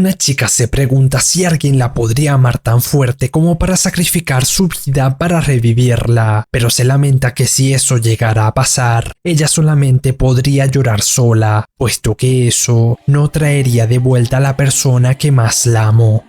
Una chica se pregunta si alguien la podría amar tan fuerte como para sacrificar su vida para revivirla, pero se lamenta que si eso llegara a pasar, ella solamente podría llorar sola, puesto que eso no traería de vuelta a la persona que más la amó.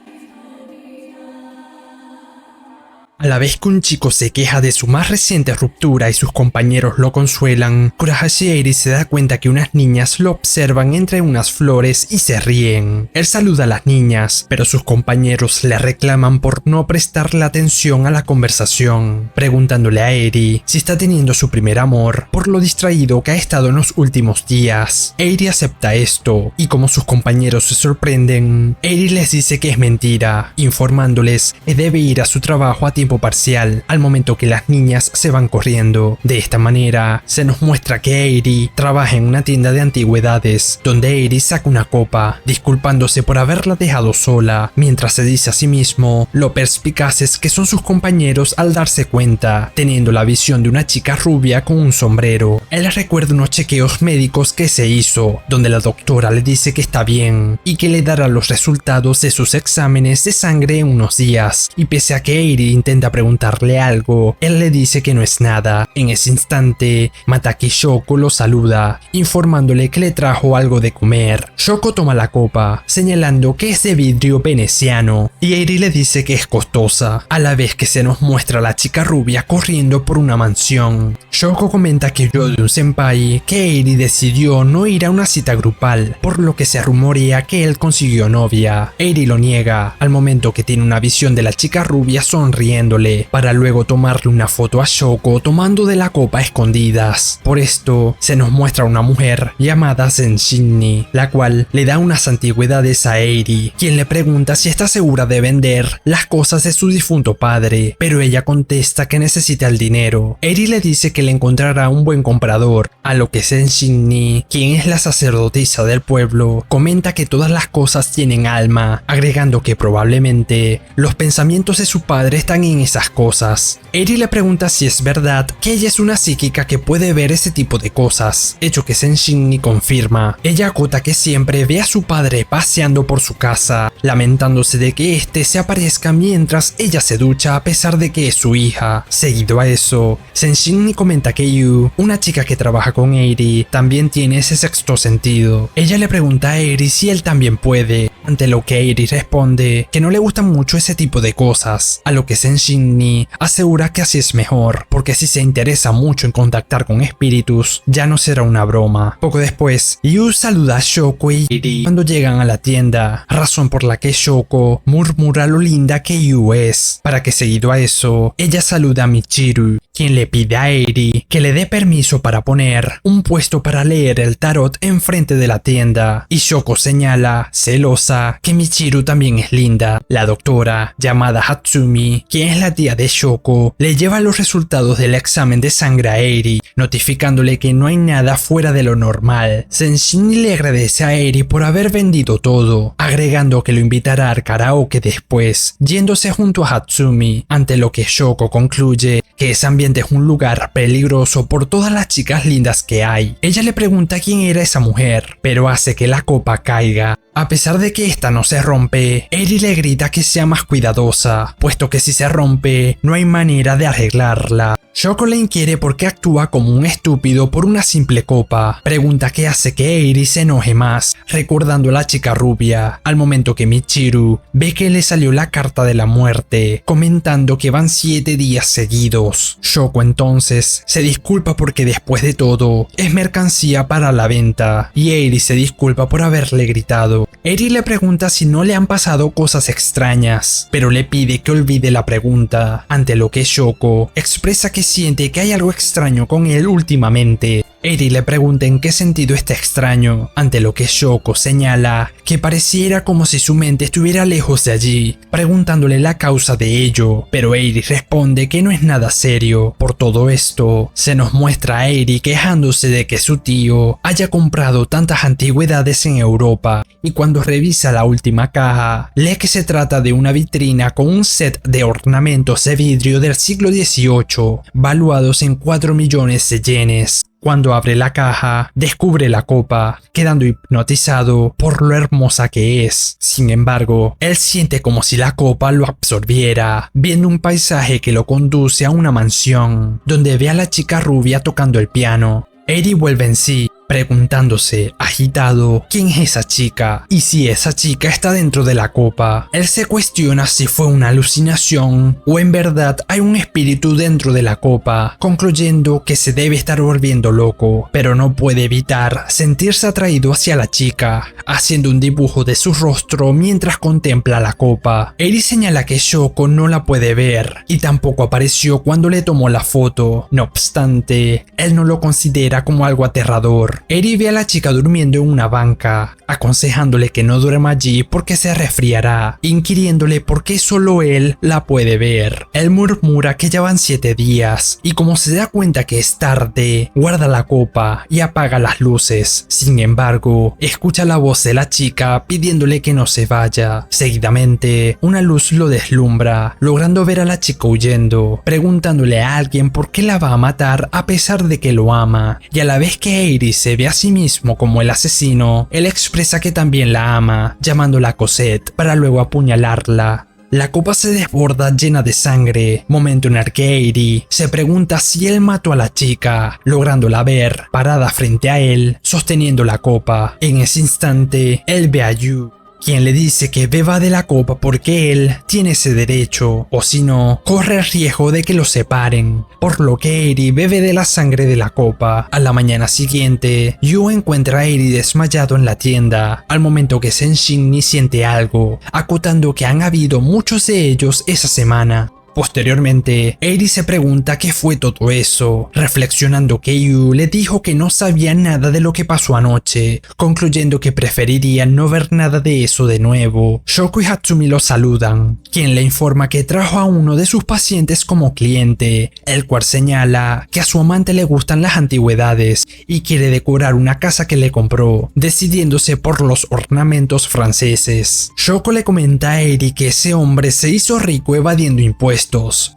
A la vez que un chico se queja de su más reciente ruptura y sus compañeros lo consuelan, Kurahashi Eiri se da cuenta que unas niñas lo observan entre unas flores y se ríen. Él saluda a las niñas, pero sus compañeros le reclaman por no prestarle atención a la conversación, preguntándole a Eiri si está teniendo su primer amor por lo distraído que ha estado en los últimos días. Eiri acepta esto, y como sus compañeros se sorprenden, Eiri les dice que es mentira, informándoles que debe ir a su trabajo a tiempo parcial al momento que las niñas se van corriendo. De esta manera se nos muestra que Eiri trabaja en una tienda de antigüedades, donde Eiri saca una copa, disculpándose por haberla dejado sola, mientras se dice a sí mismo lo perspicaces que son sus compañeros al darse cuenta, teniendo la visión de una chica rubia con un sombrero. Él recuerda unos chequeos médicos que se hizo, donde la doctora le dice que está bien y que le dará los resultados de sus exámenes de sangre en unos días, y pese a que Eiri intenta preguntarle algo, él le dice que no es nada. En ese instante, Mataki Shoko lo saluda, informándole que le trajo algo de comer. Shoko toma la copa, señalando que es de vidrio veneciano, y Eiri le dice que es costosa, a la vez que se nos muestra a la chica rubia corriendo por una mansión. Shoko comenta que oyó de un senpai que Eiri decidió no ir a una cita grupal, por lo que se rumorea que él consiguió novia. Eiri lo niega, al momento que tiene una visión de la chica rubia sonriéndole, para luego tomarle una foto a Shoko tomando de la copa a escondidas. Por esto, se nos muestra una mujer llamada Senshinni, la cual le da unas antigüedades a Eiri, quien le pregunta si está segura de vender las cosas de su difunto padre, pero ella contesta que necesita el dinero. Eiri le dice que le encontrará un buen comprador, a lo que Senshinni, quien es la sacerdotisa del pueblo, comenta que todas las cosas tienen alma, agregando que probablemente los pensamientos de su padre están en esas cosas. Eiri le pregunta si es verdad que ella es una psíquica que puede ver ese tipo de cosas, hecho que Senshinni confirma. Ella acota que siempre ve a su padre paseando por su casa, lamentándose de que este se aparezca mientras ella se ducha a pesar de que es su hija. Seguido a eso, Senshinni comenta que Yu, una chica que trabaja con Eiri, también tiene ese sexto sentido. Ella le pregunta a Eiri si él también puede, ante lo que Eiri responde que no le gustan mucho ese tipo de cosas, a lo que Senshinni asegura que así es mejor, porque si se interesa mucho en contactar con espíritus, ya no será una broma. Poco después, Yu saluda a Shoko y Eiri cuando llegan a la tienda, razón por la que Shoko murmura lo linda que Yu es, para que seguido a eso, ella saluda a Michiru, quien le pide a Eiri que le dé permiso para poner un puesto para leer el tarot enfrente de la tienda, y Shoko señala, celosa, que Michiru también es linda. La doctora, llamada Hatsumi, quien es la tía de Shoko, le lleva los resultados del examen de sangre a Eiri, notificándole que no hay nada fuera de lo normal. Senshinni le agradece a Eiri por haber vendido todo, agregando que lo invitará al karaoke después, yéndose junto a Hatsumi, ante lo que Shoko concluye que ese ambiente es un lugar peligroso por todas las chicas lindas que hay. Ella le pregunta quién era esa mujer, pero hace que la copa caiga. A pesar de que esta no se rompe, Eiri le grita que sea más cuidadosa, puesto que si se rompe, no hay manera de arreglarla. Shoko le inquiere por qué actúa como un estúpido por una simple copa. Pregunta qué hace que Eiri se enoje más, recordando a la chica rubia, al momento que Michiru ve que le salió la carta de la muerte, comentando que van 7 días seguidos. Shoko entonces se disculpa porque después de todo, es mercancía para la venta, y Eiri se disculpa por haberle gritado. Eiri le pregunta si no le han pasado cosas extrañas, pero le pide que olvide la pregunta, ante lo que Shoko expresa que siente que hay algo extraño con él últimamente. Eiri le pregunta en qué sentido está extraño, ante lo que Shoko señala que pareciera como si su mente estuviera lejos de allí, preguntándole la causa de ello, pero Eiri responde que no es nada serio. Por todo esto, se nos muestra a Eiri quejándose de que su tío haya comprado tantas antigüedades en Europa, y cuando revisa la última caja, lee que se trata de una vitrina con un set de ornamentos de vidrio del siglo XVIII, valuados en 4 millones de yenes. Cuando abre la caja, descubre la copa, quedando hipnotizado por lo hermosa que es. Sin embargo, él siente como si la copa lo absorbiera, viendo un paisaje que lo conduce a una mansión, donde ve a la chica rubia tocando el piano. Eri vuelve en sí, preguntándose, agitado, quién es esa chica y si esa chica está dentro de la copa. Él se cuestiona si fue una alucinación o en verdad hay un espíritu dentro de la copa, concluyendo que se debe estar volviendo loco, pero no puede evitar sentirse atraído hacia la chica, haciendo un dibujo de su rostro mientras contempla la copa. Eri señala que Shoko no la puede ver y tampoco apareció cuando le tomó la foto. No obstante, él no lo considera como algo aterrador. Eri ve a la chica durmiendo en una banca, aconsejándole que no duerma allí porque se resfriará, inquiriéndole por qué solo él la puede ver. Él murmura que ya van 7 días y como se da cuenta que es tarde, guarda la copa y apaga las luces. Sin embargo, escucha la voz de la chica pidiéndole que no se vaya. Seguidamente, una luz lo deslumbra, logrando ver a la chica huyendo, preguntándole a alguien por qué la va a matar a pesar de que lo ama, y a la vez que Eri se ve a sí mismo como el asesino, él expresa que también la ama, llamándola Cosette, para luego apuñalarla. La copa se desborda llena de sangre, momento en el que Eri se pregunta si él mató a la chica, lográndola ver parada frente a él, sosteniendo la copa. En ese instante, él ve a Yu, quien le dice que beba de la copa porque él tiene ese derecho, o si no, corre el riesgo de que los separen, por lo que Eri bebe de la sangre de la copa. A la mañana siguiente, Yu encuentra a Eri desmayado en la tienda, al momento que Senshin siente algo, acotando que han habido muchos de ellos esa semana. Posteriormente, Eri se pregunta qué fue todo eso, reflexionando que Yu le dijo que no sabía nada de lo que pasó anoche, concluyendo que preferiría no ver nada de eso de nuevo. Shoko y Hatsumi lo saludan, quien le informa que trajo a uno de sus pacientes como cliente, el cual señala que a su amante le gustan las antigüedades y quiere decorar una casa que le compró, decidiéndose por los ornamentos franceses. Shoko le comenta a Eri que ese hombre se hizo rico evadiendo impuestos,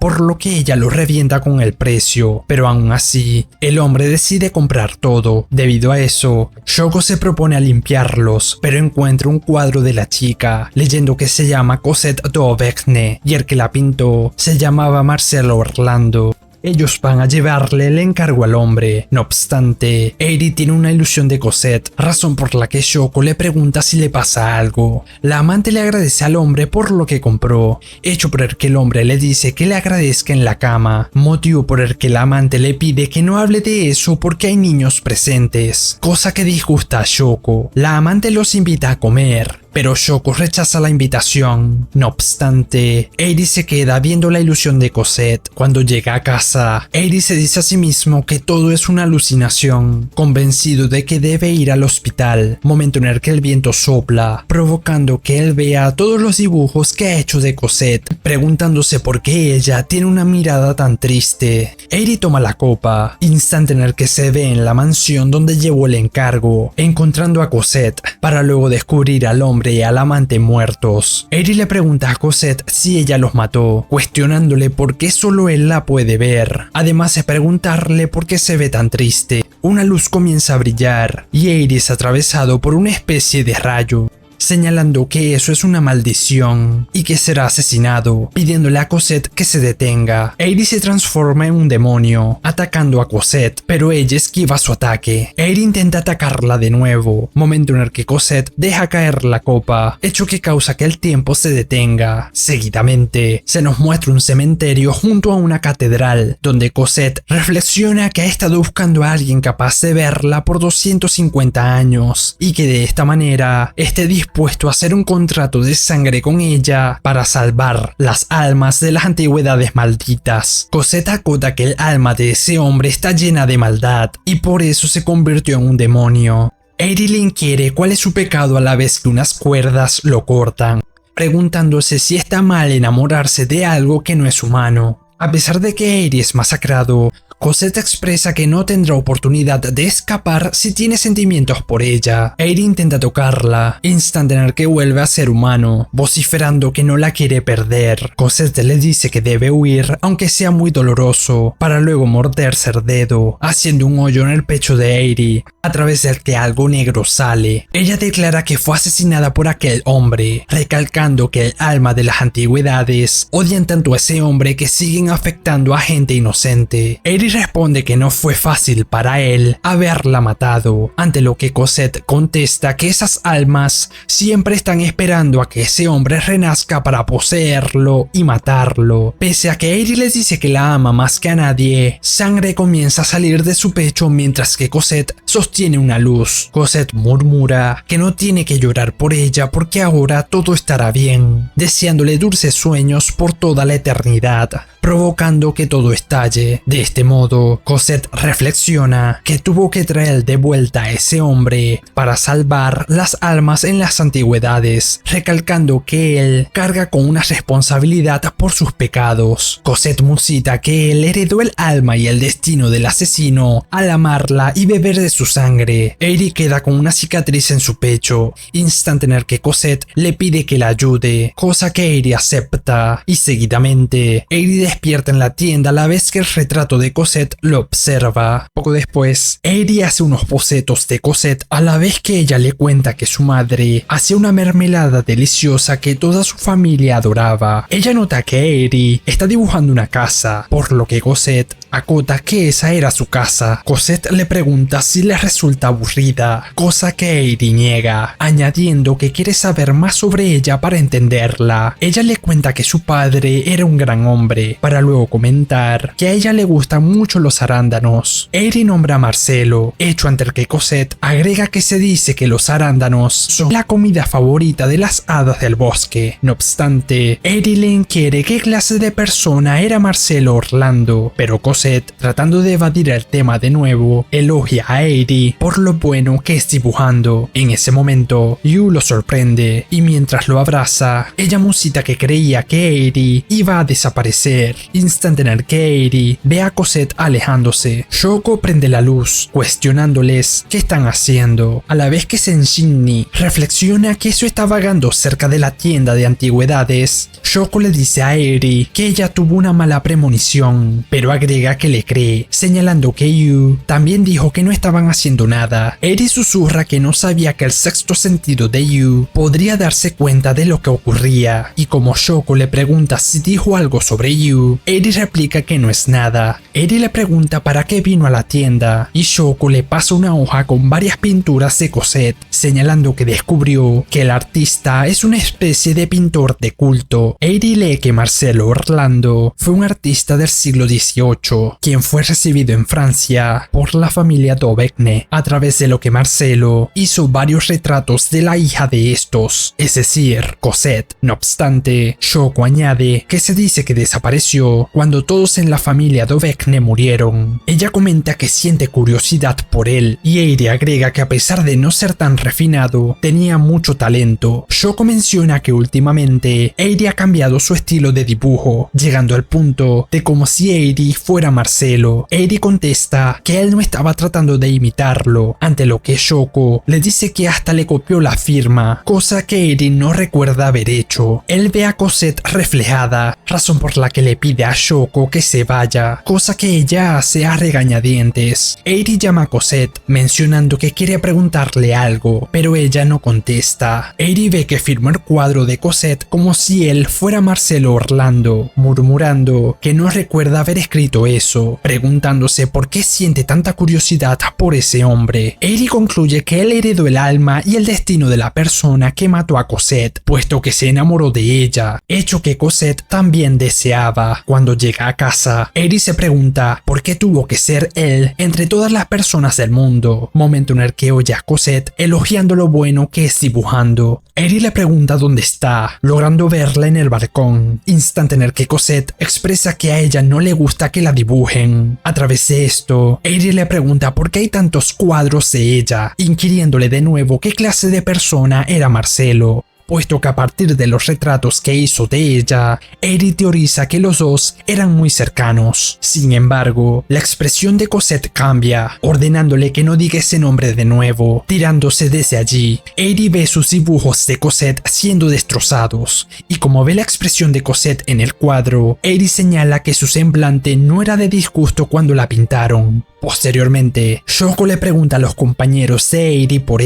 por lo que ella lo revienta con el precio, pero aún así, el hombre decide comprar todo. Debido a eso, Shoko se propone a limpiarlos, pero encuentra un cuadro de la chica, leyendo que se llama Cosette d'Auvergne, y el que la pintó se llamaba Marcelo Orlando. Ellos van a llevarle el encargo al hombre. No obstante, Eri tiene una ilusión de Cosette, razón por la que Shoko le pregunta si le pasa algo. La amante le agradece al hombre por lo que compró, hecho por el que el hombre le dice que le agradezca en la cama, motivo por el que la amante le pide que no hable de eso porque hay niños presentes, cosa que disgusta a Shoko. La amante los invita a comer, pero Shoko rechaza la invitación. No obstante, Eri se queda viendo la ilusión de Cosette. Cuando llega a casa, Eri se dice a sí mismo que todo es una alucinación, convencido de que debe ir al hospital, momento en el que el viento sopla, provocando que él vea todos los dibujos que ha hecho de Cosette, preguntándose por qué ella tiene una mirada tan triste. Eri toma la copa, instante en el que se ve en la mansión donde llevó el encargo, encontrando a Cosette, para luego descubrir al hombre y al amante muertos. Eri le pregunta a Cosette si ella los mató, cuestionándole por qué solo él la puede ver, además de preguntarle por qué se ve tan triste. Una luz comienza a brillar y Eri es atravesado por una especie de rayo, señalando que eso es una maldición y que será asesinado, pidiéndole a Cosette que se detenga. Eri se transforma en un demonio, atacando a Cosette, pero ella esquiva su ataque. Eri intenta atacarla de nuevo, momento en el que Cosette deja caer la copa, hecho que causa que el tiempo se detenga. Seguidamente, se nos muestra un cementerio junto a una catedral, donde Cosette reflexiona que ha estado buscando a alguien capaz de verla por 250 años, y que de esta manera esté dispuesto a hacer un contrato de sangre con ella para salvar las almas de las antigüedades malditas. Cosette acota que el alma de ese hombre está llena de maldad y por eso se convirtió en un demonio. Eri le inquiere cuál es su pecado a la vez que unas cuerdas lo cortan, preguntándose si está mal enamorarse de algo que no es humano. A pesar de que Eri es masacrado, Cosette expresa que no tendrá oportunidad de escapar si tiene sentimientos por ella. Eri intenta tocarla, instante en el que vuelve a ser humano, vociferando que no la quiere perder. Cosette le dice que debe huir, aunque sea muy doloroso, para luego morderse el dedo, haciendo un hoyo en el pecho de Eri, a través del que algo negro sale. Ella declara que fue asesinada por aquel hombre, recalcando que el alma de las antigüedades odian tanto a ese hombre que siguen afectando a gente inocente. Eri responde que no fue fácil para él haberla matado, ante lo que Cosette contesta que esas almas siempre están esperando a que ese hombre renazca para poseerlo y matarlo. Pese a que Eri les dice que la ama más que a nadie, sangre comienza a salir de su pecho mientras que Cosette sostiene una luz. Cosette murmura que no tiene que llorar por ella porque ahora todo estará bien, deseándole dulces sueños por toda la eternidad, provocando que todo estalle. De este modo, Cosette reflexiona que tuvo que traer de vuelta a ese hombre para salvar las almas en las antigüedades, recalcando que él carga con una responsabilidad por sus pecados. Cosette musita que él heredó el alma y el destino del asesino al amarla y beber de su sangre. Eri queda con una cicatriz en su pecho, instante en el que Cosette le pide que la ayude, cosa que Eri acepta, y seguidamente Eri despierta en la tienda a la vez que el retrato de Cosette lo observa. Poco después, Eri hace unos bocetos de Cosette a la vez que ella le cuenta que su madre hacía una mermelada deliciosa que toda su familia adoraba. Ella nota que Eri está dibujando una casa, por lo que Cosette acota que esa era su casa. Cosette le pregunta si le resulta aburrida, cosa que Eri niega, añadiendo que quiere saber más sobre ella para entenderla. Ella le cuenta que su padre era un gran hombre, para luego comentar que a ella le gustan mucho los arándanos. Eri nombra a Marcelo, hecho ante el que Cosette agrega que se dice que los arándanos son la comida favorita de las hadas del bosque. No obstante, Eri le inquiere qué clase de persona era Marcelo Orlando, pero Cosette, tratando de evadir el tema de nuevo, elogia a Eri por lo bueno que es dibujando. En ese momento, Yu lo sorprende y mientras lo abraza, ella musita que creía que Eri iba a desaparecer, instante en el que Eri ve a Cosette alejándose. Shoko prende la luz, cuestionándoles qué están haciendo, a la vez que Senshinni reflexiona que eso está vagando cerca de la tienda de antigüedades. Shoko le dice a Eri que ella tuvo una mala premonición, pero agrega que le cree, señalando que Yu también dijo que no estaban haciendo nada. Eri susurra que no sabía que el sexto sentido de Yu podría darse cuenta de lo que ocurría, y como Shoko le pregunta si dijo algo sobre Yu, Eri replica que no es nada. Eri le pregunta para qué vino a la tienda, y Shoko le pasa una hoja con varias pinturas de Cosette, señalando que descubrió que el artista es una especie de pintor de culto. Eri lee que Marcelo Orlando fue un artista del siglo XVIII, quien fue recibido en Francia por la familia d'Auvergne, a través de lo que Marcelo hizo varios retratos de la hija de estos, es decir, Cosette. No obstante, Shoko añade que se dice que desapareció cuando todos en la familia d'Auvergne murieron. Ella comenta que siente curiosidad por él, y Eri agrega que a pesar de no ser tan refinado, tenía mucho talento. Shoko menciona que últimamente Eri ha cambiado su estilo de dibujo, llegando al punto de como si Eri fuera Marcelo. Eri contesta que él no estaba tratando de imitarlo, ante lo que Shoko le dice que hasta le copió la firma, cosa que Eri no recuerda haber hecho. Él ve a Cosette reflejada, razón por la que le pide a Shoko que se vaya, cosa que ella hace a regañadientes. Eri llama a Cosette, mencionando que quiere preguntarle algo, pero ella no contesta. Eri ve que firmó el cuadro de Cosette como si él fuera Marcelo Orlando, murmurando que no recuerda haber escrito eso, preguntándose por qué siente tanta curiosidad por ese hombre. Eri concluye que él heredó el alma y el destino de la persona que mató a Cosette, puesto que se enamoró de ella, hecho que Cosette también deseaba. Cuando llega a casa, Eri se pregunta por qué tuvo que ser él entre todas las personas del mundo, momento en el que oye a Cosette elogiando lo bueno que es dibujando. Eri le pregunta dónde está, logrando verla en el balcón, instante en el que Cosette expresa que a ella no le gusta que la dibujen. A través de esto, Eri le pregunta por qué hay tantos cuadros de ella, inquiriéndole de nuevo qué clase de persona era Marcelo. puesto que a partir de los retratos que hizo de ella, Eri teoriza que los dos eran muy cercanos. Sin embargo, la expresión de Cosette cambia, ordenándole que no diga ese nombre de nuevo. Tirándose desde allí, Eri ve sus dibujos de Cosette siendo destrozados, y como ve la expresión de Cosette en el cuadro, Eri señala que su semblante no era de disgusto cuando la pintaron. Posteriormente, Shoko le pregunta a los compañeros de Eri por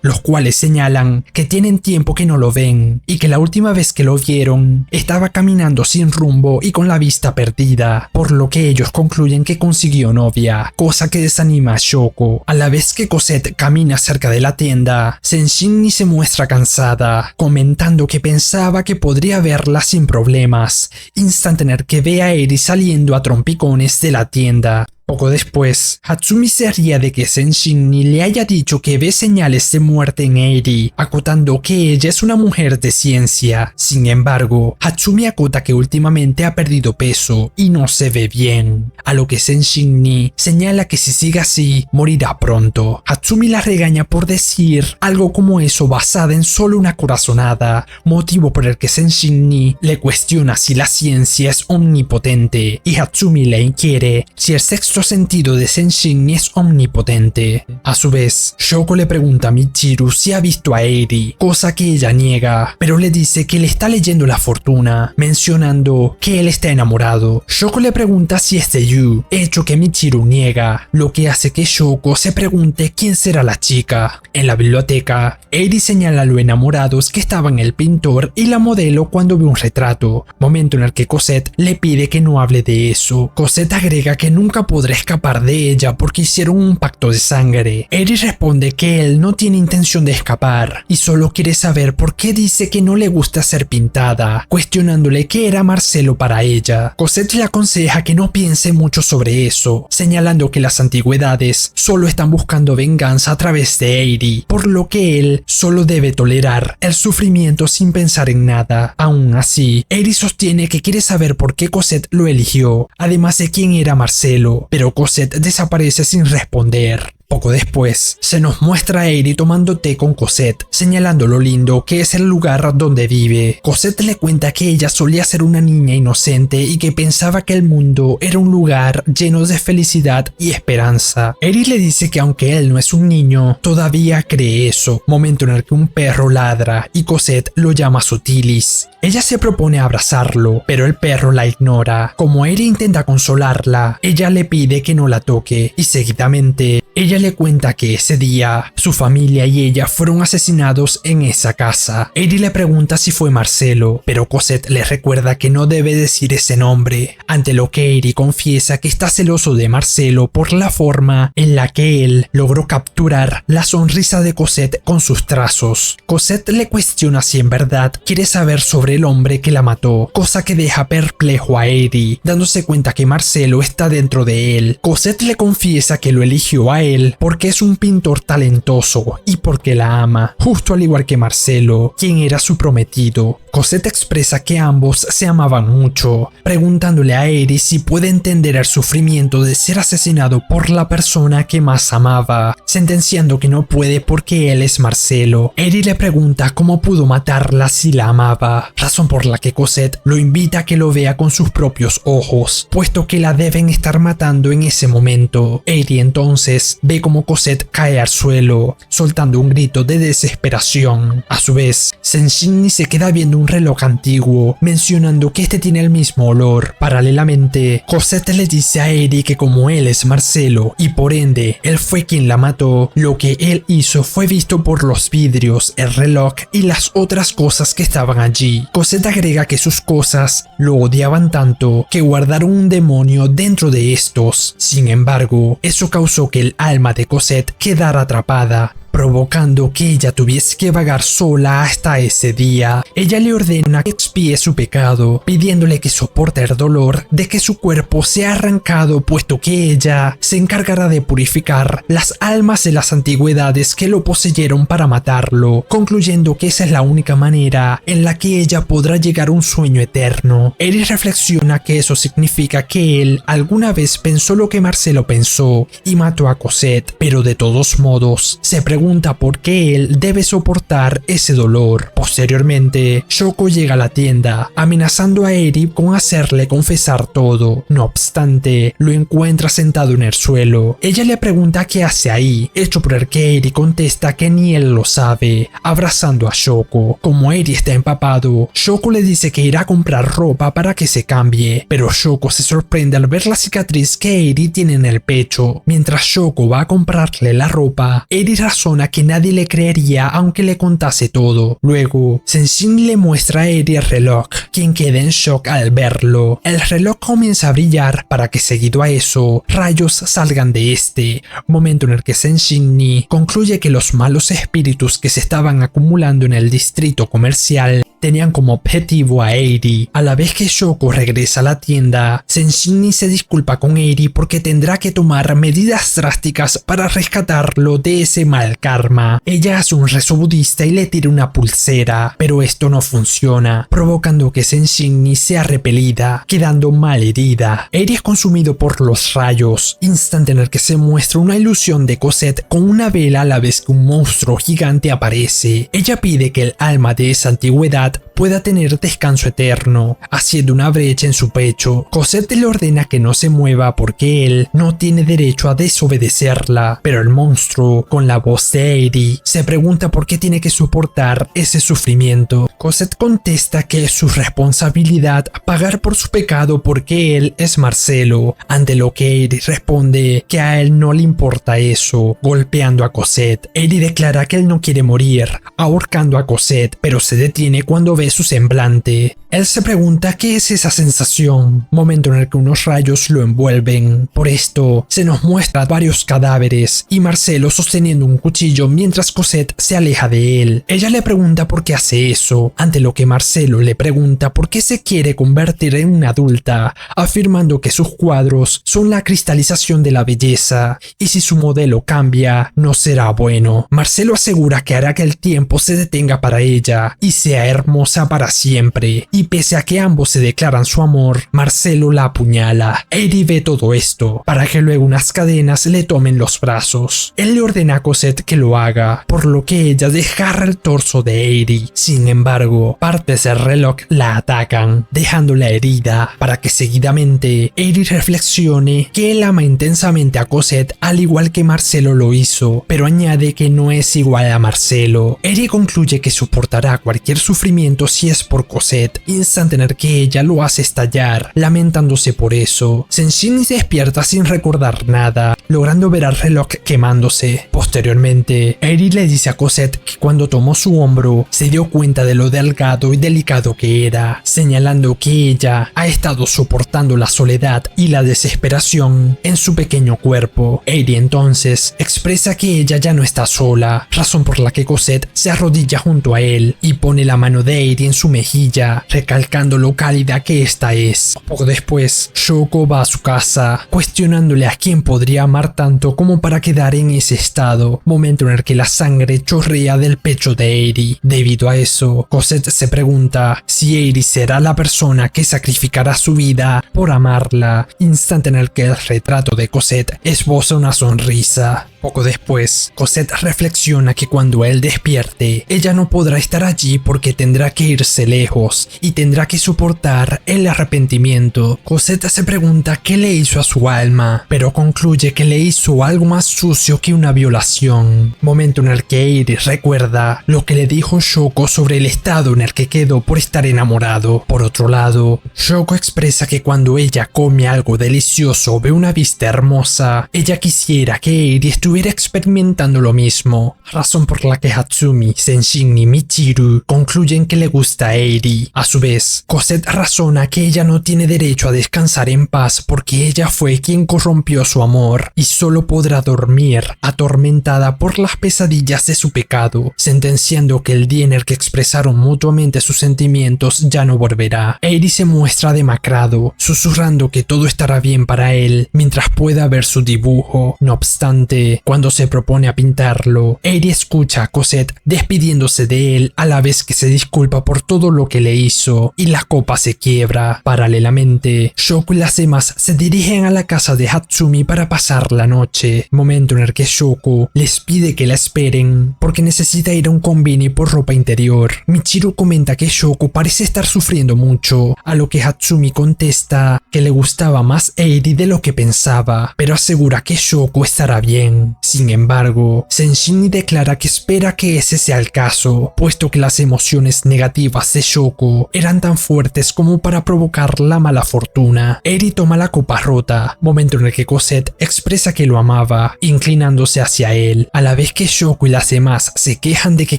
los cuales señalan que tienen tiempo que no lo ven y que la última vez que lo vieron estaba caminando sin rumbo y con la vista perdida, por lo que ellos concluyen que consiguió novia, cosa que desanima a Shoko. A la vez que Cosette camina cerca de la tienda, Senshinni se muestra cansada, comentando que pensaba que podría verla sin problemas, instante en el que ve a Eri saliendo a trompicones de la tienda. Poco después, Hatsumi se ríe de que Senshinni le haya dicho que ve señales de muerte en Eri, acotando que ella es una mujer de ciencia. Sin embargo, Hatsumi acota que últimamente ha perdido peso y no se ve bien, a lo que Senshinni señala que si sigue así, morirá pronto. Hatsumi la regaña por decir algo como eso basada en solo una corazonada, motivo por el que Senshinni le cuestiona si la ciencia es omnipotente, y Hatsumi le inquiere si el sexto sentido de Senshinni es omnipotente. A su vez, Shoko le pregunta a Michiru si ha visto a Eri, cosa que ella niega, pero le dice que le está leyendo la fortuna, mencionando que él está enamorado. Shoko le pregunta si es de Yu, hecho que Michiru niega, lo que hace que Shoko se pregunte quién será la chica. En la biblioteca, Eri señala lo enamorados que estaban el pintor y la modelo cuando ve un retrato, momento en el que Cosette le pide que no hable de eso. Cosette agrega que nunca podrá escapar de ella porque hicieron un pacto de sangre. Eri responde que él no tiene intención de escapar y solo quiere saber por qué dice que no le gusta ser pintada, cuestionándole qué era Marcelo para ella. Cosette le aconseja que no piense mucho sobre eso, señalando que las antigüedades solo están buscando venganza a través de Eri, por lo que él solo debe tolerar el sufrimiento sin pensar en nada. Aún así, Eri sostiene que quiere saber por qué Cosette lo eligió, además de quién era Marcelo, pero Cosette desaparece sin responder. Poco después, se nos muestra a Eri tomando té con Cosette, señalando lo lindo que es el lugar donde vive. Cosette le cuenta que ella solía ser una niña inocente y que pensaba que el mundo era un lugar lleno de felicidad y esperanza. Eri le dice que aunque él no es un niño, todavía cree eso, momento en el que un perro ladra y Cosette lo llama Sotilis. Ella se propone abrazarlo, pero el perro la ignora. Como Eri intenta consolarla, ella le pide que no la toque y seguidamente ella le cuenta que ese día su familia y ella fueron asesinados en esa casa. Eri le pregunta si fue Marcelo, pero Cosette le recuerda que no debe decir ese nombre, ante lo que Eri confiesa que está celoso de Marcelo por la forma en la que él logró capturar la sonrisa de Cosette con sus trazos. Cosette le cuestiona si en verdad quiere saber sobre el hombre que la mató, cosa que deja perplejo a Eri, dándose cuenta que Marcelo está dentro de él. Cosette le confiesa que lo eligió a él porque es un pintor talentoso y porque la ama, justo al igual que Marcelo, quien era su prometido. Cosette expresa que ambos se amaban mucho, preguntándole a Eri si puede entender el sufrimiento de ser asesinado por la persona que más amaba, sentenciando que no puede porque él es Marcelo. Eri le pregunta cómo pudo matarla si la amaba, razón por la que Cosette lo invita a que lo vea con sus propios ojos, puesto que la deben estar matando en ese momento. Eri entonces ve como Cosette cae al suelo, soltando un grito de desesperación. A su vez, Senshinni se queda viendo un reloj antiguo, mencionando que este tiene el mismo olor. Paralelamente, Cosette le dice a Eri que como él es Marcelo y por ende él fue quien la mató, lo que él hizo fue visto por los vidrios, el reloj y las otras cosas que estaban allí. Cosette agrega que sus cosas lo odiaban tanto que guardaron un demonio dentro de estos. Sin embargo, eso causó que el alma de Cosette quedara atrapada, provocando que ella tuviese que vagar sola hasta ese día. Ella le ordena que expíe su pecado, pidiéndole que soporte el dolor de que su cuerpo sea arrancado, puesto que ella se encargará de purificar las almas de las antigüedades que lo poseyeron para matarlo, concluyendo que esa es la única manera en la que ella podrá llegar a un sueño eterno. Eri reflexiona que eso significa que él alguna vez pensó lo que Marcelo pensó y mató a Cosette, pero de todos modos se pregunta pregunta por qué él debe soportar ese dolor. Posteriormente, Shoko llega a la tienda, amenazando a Eri con hacerle confesar todo. No obstante, lo encuentra sentado en el suelo. Ella le pregunta qué hace ahí, hecho por el que Eri contesta que ni él lo sabe, abrazando a Shoko. Como Eri está empapado, Shoko le dice que irá a comprar ropa para que se cambie, pero Shoko se sorprende al ver la cicatriz que Eri tiene en el pecho. Mientras Shoko va a comprarle la ropa, Eri razona que nadie le creería aunque le contase todo. Luego, Senshin le muestra a Eri el reloj, quien queda en shock al verlo. El reloj comienza a brillar para que seguido a eso, rayos salgan de este, momento en el que Senshin concluye que los malos espíritus que se estaban acumulando en el distrito comercial tenían como objetivo a Eri. A la vez que Shoko regresa a la tienda, Senshin se disculpa con Eri porque tendrá que tomar medidas drásticas para rescatarlo de ese mal karma. Ella hace un rezo budista y le tira una pulsera, pero esto no funciona, provocando que Senshin sea repelida, quedando mal herida. Eri es consumido por los rayos, instante en el que se muestra una ilusión de Cosette con una vela a la vez que un monstruo gigante aparece. Ella pide que el alma de esa antigüedad pueda tener descanso eterno, haciendo una brecha en su pecho. Cosette le ordena que no se mueva porque él no tiene derecho a desobedecerla, pero el monstruo, con la voz de Eri, se pregunta por qué tiene que soportar ese sufrimiento. Cosette contesta que es su responsabilidad pagar por su pecado porque él es Marcelo, ante lo que Eri responde que a él no le importa eso, golpeando a Cosette. Eri declara que él no quiere morir, ahorcando a Cosette, pero se detiene cuando ve su semblante. Él se pregunta qué es esa sensación, momento en el que unos rayos lo envuelven. Por esto, se nos muestra varios cadáveres y Marcelo sosteniendo un cuchillo mientras Cosette se aleja de él. Ella le pregunta por qué hace eso, ante lo que Marcelo le pregunta por qué se quiere convertir en una adulta, afirmando que sus cuadros son la cristalización de la belleza y si su modelo cambia, no será bueno. Marcelo asegura que hará que el tiempo se detenga para ella y sea hermosa para siempre, y pese a que ambos se declaran su amor, Marcelo la apuñala. Eri ve todo esto, para que luego unas cadenas le tomen los brazos. Él le ordena a Cosette que lo haga, por lo que ella desgarra el torso de Eri. Sin embargo, partes del reloj la atacan, dejándola herida, para que seguidamente Eri reflexione que él ama intensamente a Cosette al igual que Marcelo lo hizo, pero añade que no es igual a Marcelo. Eri concluye que soportará cualquier sufrimiento si es por Cosette, instante en el que ella lo hace estallar, lamentándose por eso. Senshin despierta sin recordar nada, logrando ver al reloj quemándose. Posteriormente, Eri le dice a Cosette que cuando tomó su hombro, se dio cuenta de lo delgado y delicado que era, señalando que ella ha estado soportando la soledad y la desesperación en su pequeño cuerpo. Eri entonces expresa que ella ya no está sola, razón por la que Cosette se arrodilla junto a él y pone la mano de Eri en su mejilla, recalcando lo cálida que esta es. Poco después, Shoko va a su casa, cuestionándole a quién podría amar tanto como para quedar en ese estado, momento en el que la sangre chorrea del pecho de Eri. Debido a eso, Cosette se pregunta si Eri será la persona que sacrificará su vida por amarla, instante en el que el retrato de Cosette esboza una sonrisa. Poco después, Cosette reflexiona que cuando él despierte, ella no podrá estar allí porque tendrá que irse lejos y tendrá que soportar el arrepentimiento. Cosette se pregunta qué le hizo a su alma, pero concluye que le hizo algo más sucio que una violación. Momento en el que Eri recuerda lo que le dijo Shoko sobre el estado en el que quedó por estar enamorado. Por otro lado, Shoko expresa que cuando ella come algo delicioso o ve una vista hermosa, ella quisiera que Eri estuviera experimentando lo mismo, razón por la que Hatsumi, Senshin y Michiru concluyen que le gusta a Eri. A su vez, Cosette razona que ella no tiene derecho a descansar en paz porque ella fue quien corrompió su amor y solo podrá dormir atormentada por las pesadillas de su pecado, sentenciando que el día en el que expresaron mutuamente sus sentimientos ya no volverá. Eri se muestra demacrado, susurrando que todo estará bien para él mientras pueda ver su dibujo. No obstante, cuando se propone a pintarlo, Eri escucha a Cosette despidiéndose de él a la vez que se disculpa disculpa por todo lo que le hizo y la copa se quiebra. Paralelamente, Shoko y las demás se dirigen a la casa de Hatsumi para pasar la noche, momento en el que Shoko les pide que la esperen porque necesita ir a un convini por ropa interior. Michiru comenta que Shoko parece estar sufriendo mucho, a lo que Hatsumi contesta que le gustaba más Eiri de lo que pensaba, pero asegura que Shoko estará bien. Sin embargo, Senshin declara que espera que ese sea el caso, puesto que las emociones negativas de Shoko eran tan fuertes como para provocar la mala fortuna. Eiri toma la copa rota, momento en el que Cosette expresa que lo amaba, inclinándose hacia él. A la vez que Shoko y las demás se quejan de que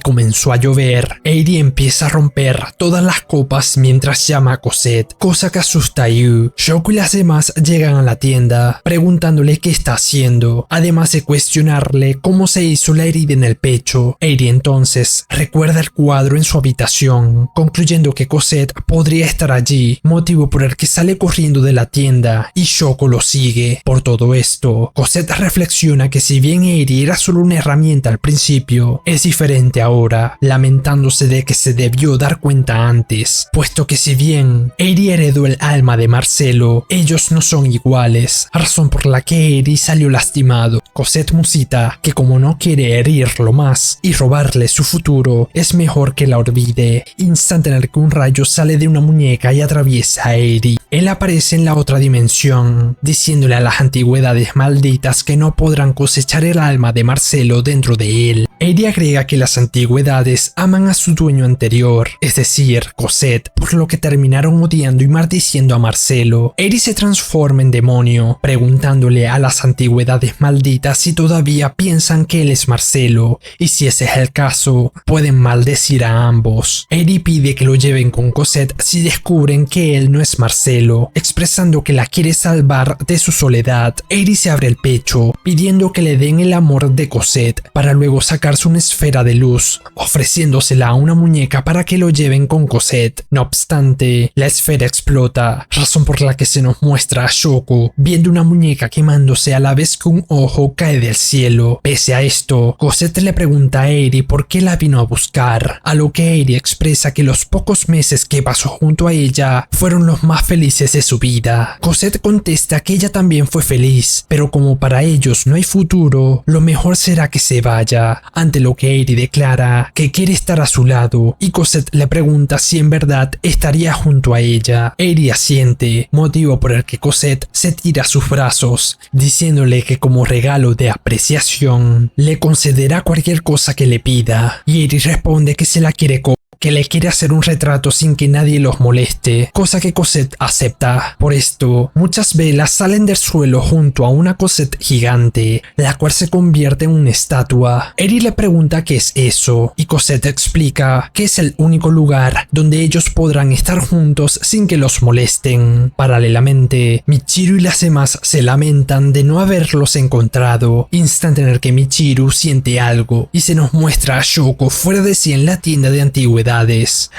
comenzó a llover, Eiri empieza a romper todas las copas mientras llama a Cosette, cosa que asusta a Yu. Shoko y las demás llegan a la tienda, preguntándole qué está haciendo, además de cuestionarle cómo se hizo la herida en el pecho. Eiri entonces recuerda el cuadro en su habitación, concluyendo que Cosette podría estar allí, motivo por el que sale corriendo de la tienda y Shoko lo sigue. Por todo esto, Cosette reflexiona que si bien Eiri era solo una herramienta al principio, es diferente ahora, lamentándose de que se debió dar cuenta antes, puesto que si bien Eiri heredó el alma de Marcelo, ellos no son iguales, razón por la que Eiri salió lastimado. Cosette musita que como no quiere herirlo más y robarle su futuro, es mejor que la olvide, instante en el que un rayo sale de una muñeca y atraviesa a Eiri. Él aparece en la otra dimensión, diciéndole a las antigüedades malditas que no podrán cosechar el alma de Marcelo dentro de él. Eiri agrega que las antigüedades aman a su dueño anterior, es decir, Cosette, por lo que terminaron odiando y maldiciendo a Marcelo. Eiri se transforma en demonio, preguntándole a las antigüedades malditas si todavía piensan que él es Marcelo, y si ese es el caso, pueden maldecir a ambos. Eiri pide que lo lleven con Cosette si descubren que él no es Marcelo, expresando que la quiere salvar de su soledad. Eiri se abre el pecho, pidiendo que le den el amor de Cosette, para luego sacarse una esfera de luz, ofreciéndosela a una muñeca para que lo lleven con Cosette. No obstante, la esfera explota, razón por la que se nos muestra a Shoko viendo una muñeca quemándose a la vez que un ojo cae del cielo. Pese a esto, Cosette le pregunta a Eiri por qué la vino a buscar, a lo que Eiri expresa que los pocos meses que pasó junto a ella fueron los más felices de su vida. Cosette contesta que ella también fue feliz, pero como para ellos no hay futuro, lo mejor será que se vaya, ante lo que Eiri declara que quiere estar a su lado, y Cosette le pregunta si en verdad estaría junto a ella. Eiri asiente, motivo por el que Cosette se tira a sus brazos, diciéndole que como regalo de apreciación le concederá cualquier cosa que le pida, y Eiri responde que se la quiere que le quiere hacer un retrato sin que nadie los moleste, cosa que Cosette acepta. Por esto, muchas velas salen del suelo junto a una Cosette gigante, la cual se convierte en una estatua. Eiri le pregunta qué es eso, y Cosette explica que es el único lugar donde ellos podrán estar juntos sin que los molesten. Paralelamente, Michiru y las demás se lamentan de no haberlos encontrado, instante en el que Michiru siente algo, y se nos muestra a Shoko fuera de sí en la tienda de antigüedades.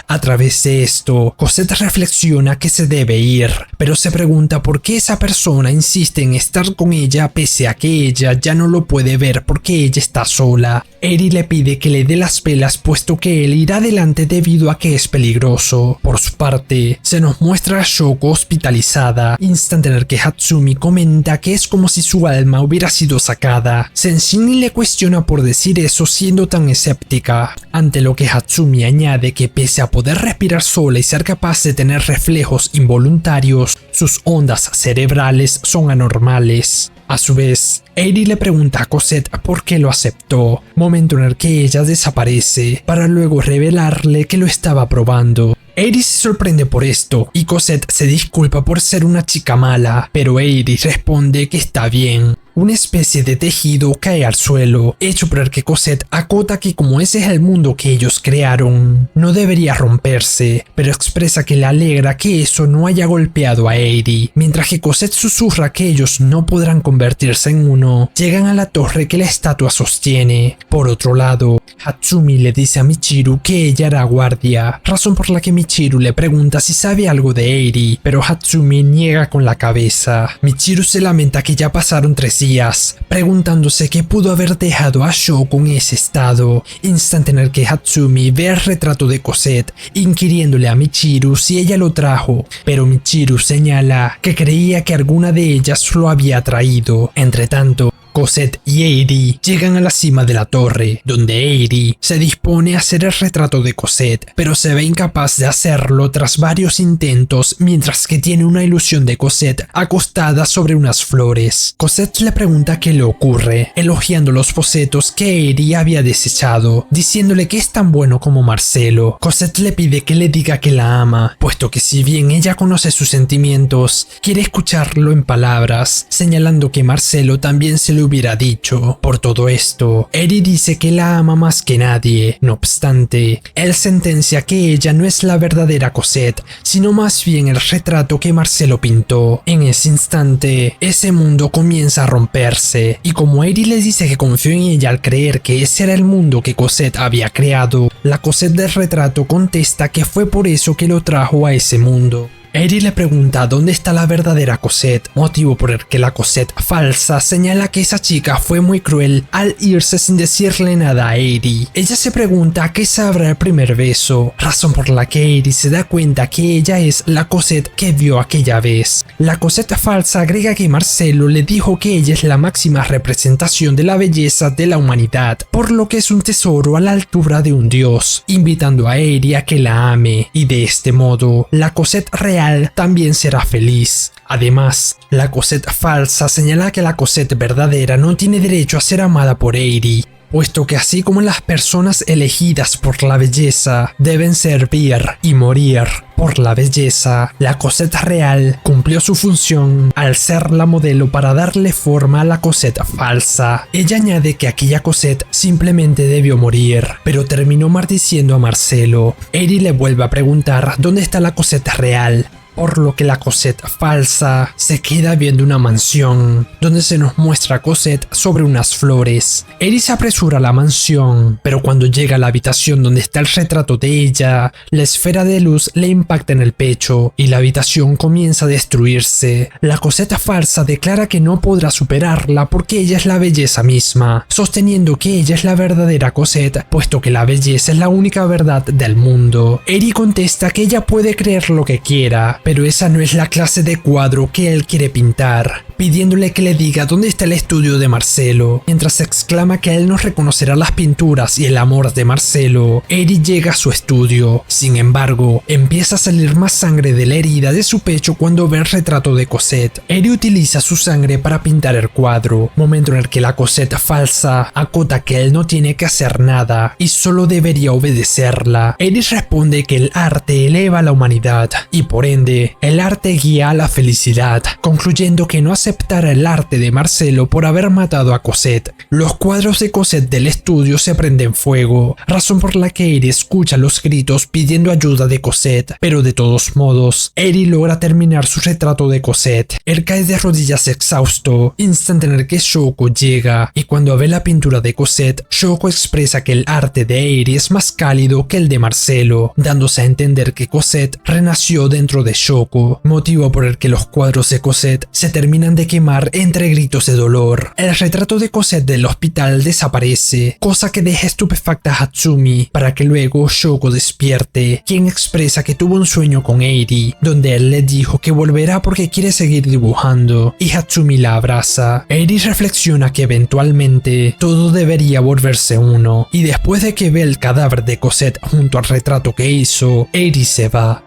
A través de esto, Cosette reflexiona que se debe ir, pero se pregunta por qué esa persona insiste en estar con ella pese a que ella ya no lo puede ver porque ella está sola. Eiri le pide que le dé las velas puesto que él irá adelante debido a que es peligroso. Por su parte, se nos muestra a Shoko hospitalizada, instante en el que Hatsumi comenta que es como si su alma hubiera sido sacada. Senshin le cuestiona por decir eso siendo tan escéptica, ante lo que Hatsumi añade que pese a poder respirar sola y ser capaz de tener reflejos involuntarios, sus ondas cerebrales son anormales. A su vez, Eiri le pregunta a Cosette por qué lo aceptó, momento en el que ella desaparece, para luego revelarle que lo estaba probando. Eiri se sorprende por esto, y Cosette se disculpa por ser una chica mala, pero Eiri responde que está bien. Una especie de tejido cae al suelo, hecho por el que Cosette acota que como ese es el mundo que ellos crearon, no debería romperse, pero expresa que le alegra que eso no haya golpeado a Eiri. Mientras que Cosette susurra que ellos no podrán convertirse en uno, llegan a la torre que la estatua sostiene. Por otro lado, Hatsumi le dice a Michiru que ella hará guardia, razón por la que Michiru le pregunta si sabe algo de Eiri, pero Hatsumi niega con la cabeza. Michiru se lamenta que ya pasaron 3 días días, preguntándose qué pudo haber dejado a Shoko en ese estado, instante en el que Hatsumi ve el retrato de Cosette, inquiriéndole a Michiru si ella lo trajo, pero Michiru señala que creía que alguna de ellas lo había traído. Entretanto, Cosette y Eiri llegan a la cima de la torre, donde Eiri se dispone a hacer el retrato de Cosette, pero se ve incapaz de hacerlo tras varios intentos, mientras que tiene una ilusión de Cosette acostada sobre unas flores. Cosette le pregunta qué le ocurre, elogiando los bocetos que Eiri había desechado, diciéndole que es tan bueno como Marcelo. Cosette le pide que le diga que la ama, puesto que si bien ella conoce sus sentimientos, quiere escucharlo en palabras, señalando que Marcelo también se lo hubiera dicho. Por todo esto, Eiri dice que la ama más que nadie. No obstante, él sentencia que ella no es la verdadera Cosette, sino más bien el retrato que Marcelo pintó. En ese instante, ese mundo comienza a romperse, y como Eiri le dice que confió en ella al creer que ese era el mundo que Cosette había creado, la Cosette del retrato contesta que fue por eso que lo trajo a ese mundo. Eiri le pregunta dónde está la verdadera Cosette, motivo por el que la Cosette falsa señala que esa chica fue muy cruel al irse sin decirle nada a Eiri. Ella se pregunta qué sabrá el primer beso, razón por la que Eiri se da cuenta que ella es la Cosette que vio aquella vez. La Cosette falsa agrega que Marcelo le dijo que ella es la máxima representación de la belleza de la humanidad, por lo que es un tesoro a la altura de un dios, invitando a Eiri a que la ame, y de este modo, la Cosette real también será feliz. Además, la Cosette falsa señala que la Cosette verdadera no tiene derecho a ser amada por Eiri, puesto que así como las personas elegidas por la belleza deben servir y morir por la belleza, la Cosette real cumplió su función al ser la modelo para darle forma a la Cosette falsa. Ella añade que aquella Cosette simplemente debió morir, pero terminó maldiciendo a Marcelo. Eiri le vuelve a preguntar dónde está la Cosette real, por lo que la Cosette falsa se queda viendo una mansión, donde se nos muestra a Cosette sobre unas flores. Eiri se apresura a la mansión, pero cuando llega a la habitación donde está el retrato de ella, la esfera de luz le impacta en el pecho y la habitación comienza a destruirse. La Cosette falsa declara que no podrá superarla porque ella es la belleza misma, sosteniendo que ella es la verdadera Cosette, puesto que la belleza es la única verdad del mundo. Eiri contesta que ella puede creer lo que quiera, pero esa no es la clase de cuadro que él quiere pintar, pidiéndole que le diga dónde está el estudio de Marcelo. Mientras exclama que él no reconocerá las pinturas y el amor de Marcelo, Eiri llega a su estudio. Sin embargo, empieza a salir más sangre de la herida de su pecho cuando ve el retrato de Cosette. Eiri utiliza su sangre para pintar el cuadro, momento en el que la Cosette falsa acota que él no tiene que hacer nada y solo debería obedecerla. Eiri responde que el arte eleva a la humanidad y por ende el arte guía a la felicidad, concluyendo que no aceptará el arte de Marcelo por haber matado a Cosette. Los cuadros de Cosette del estudio se prenden fuego, razón por la que Eiri escucha los gritos pidiendo ayuda de Cosette, pero de todos modos, Eiri logra terminar su retrato de Cosette. Él cae de rodillas exhausto, instante en el que Shoko llega, y cuando ve la pintura de Cosette, Shoko expresa que el arte de Eiri es más cálido que el de Marcelo, dándose a entender que Cosette renació dentro de Shoko, motivo por el que los cuadros de Cosette se terminan de quemar entre gritos de dolor. El retrato de Cosette del hospital desaparece, cosa que deja estupefacta a Hatsumi, para que luego Shoko despierte, quien expresa que tuvo un sueño con Eiri, donde él le dijo que volverá porque quiere seguir dibujando, y Hatsumi la abraza. Eiri reflexiona que eventualmente todo debería volverse uno, y después de que ve el cadáver de Cosette junto al retrato que hizo, Eiri se va.